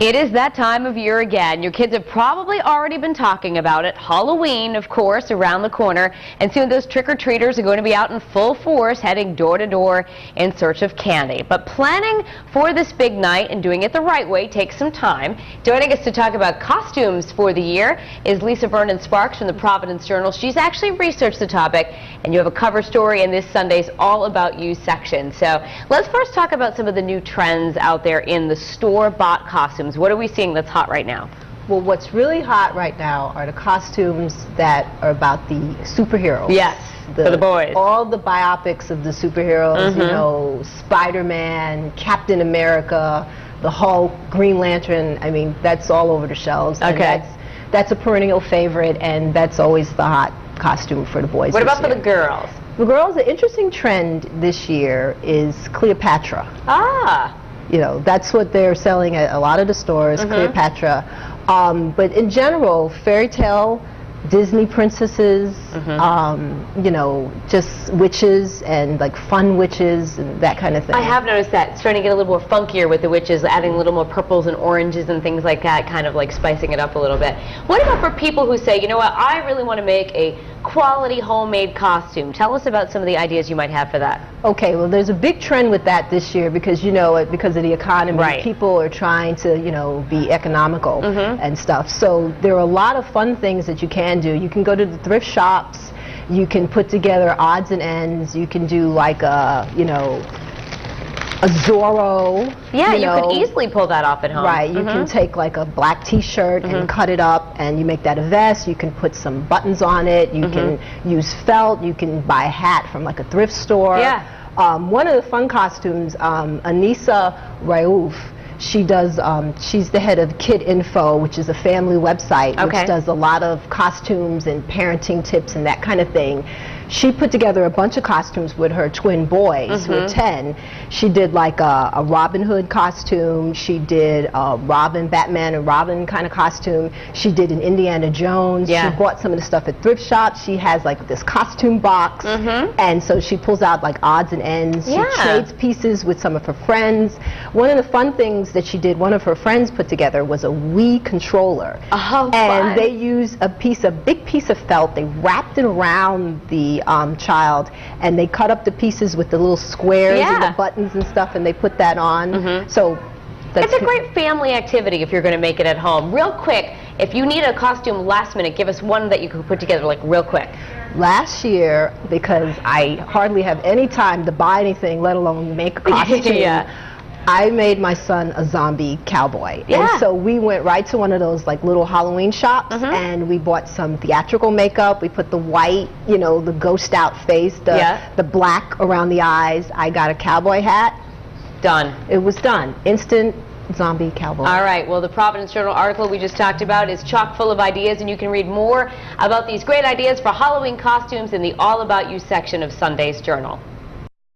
It is that time of year again. Your kids have probably already been talking about it. Halloween, of course, around the corner. And soon those trick-or-treaters are going to be out in full force, heading door to door in search of candy. But planning for this big night and doing it the right way takes some time. Joining us to talk about costumes for the year is Lisa Vernon Sparks from the Providence Journal. She's actually researched the topic, and you have a cover story in this Sunday's All About You section. So let's first talk about some of the new trends out there in the store-bought costumes. What are we seeing that's hot right now? Well, what's really hot right now are the costumes that are about the superheroes. Yes, for the boys. All the biopics of the superheroes, you know, Spider-Man, Captain America, the Hulk, Green Lantern. I mean, that's all over the shelves. Okay. And that's a perennial favorite, and that's always the hot costume for the boys. What about for the girls? The girls, the interesting trend this year is Cleopatra. Ah. You know, that's what they're selling at a lot of the stores, Cleopatra. But in general, fairy tale, Disney princesses, you know, just witches and like fun witches and that kind of thing. I have noticed that. It's starting to get a little more funkier with the witches, adding a little more purples and oranges and things like that, kind of like spicing it up a little bit. What about for people who say, you know what, I really want to make a quality homemade costume? Tell us about some of the ideas you might have for that. Okay, well, there's a big trend with that this year because, you know, because of the economy, people are trying to, you know, be economical and stuff. So there are a lot of fun things that you can do. You can go to the thrift shops. You can put together odds and ends. You can do like a, you know, a Zorro. Yeah, you could easily pull that off at home. Right, you can take like a black t-shirt and cut it up and you make that a vest. You can put some buttons on it. You can use felt. You can buy a hat from like a thrift store. Yeah. One of the fun costumes, Anissa Raouf, she does, she's the head of Kid Info, which is a family website, which does a lot of costumes and parenting tips and that kind of thing. She put together a bunch of costumes with her twin boys, who are 10. She did like a Robin Hood costume. She did a Batman and Robin kind of costume. She did an Indiana Jones. She bought some of the stuff at thrift shops. She has like this costume box. And so she pulls out like odds and ends. She trades pieces with some of her friends. One of the fun things that she did, one of her friends put together, was a Wii controller. And they used a big piece of felt. They wrapped it around the child, and they cut up the pieces with the little squares and the buttons and stuff, and they put that on. So it's a great family activity if you're going to make it at home. Real quick, if you need a costume last minute, give us one that you could put together like real quick. Last year, because I hardly have any time to buy anything, let alone make a costume, I made my son a zombie cowboy. And so we went right to one of those like little Halloween shops and we bought some theatrical makeup. We put the white, you know, the ghost out face, the black around the eyes. I got a cowboy hat. Done. It was done. Instant zombie cowboy. All right, well, the Providence Journal article we just talked about is chock full of ideas, and you can read more about these great ideas for Halloween costumes in the All About You section of Sunday's Journal.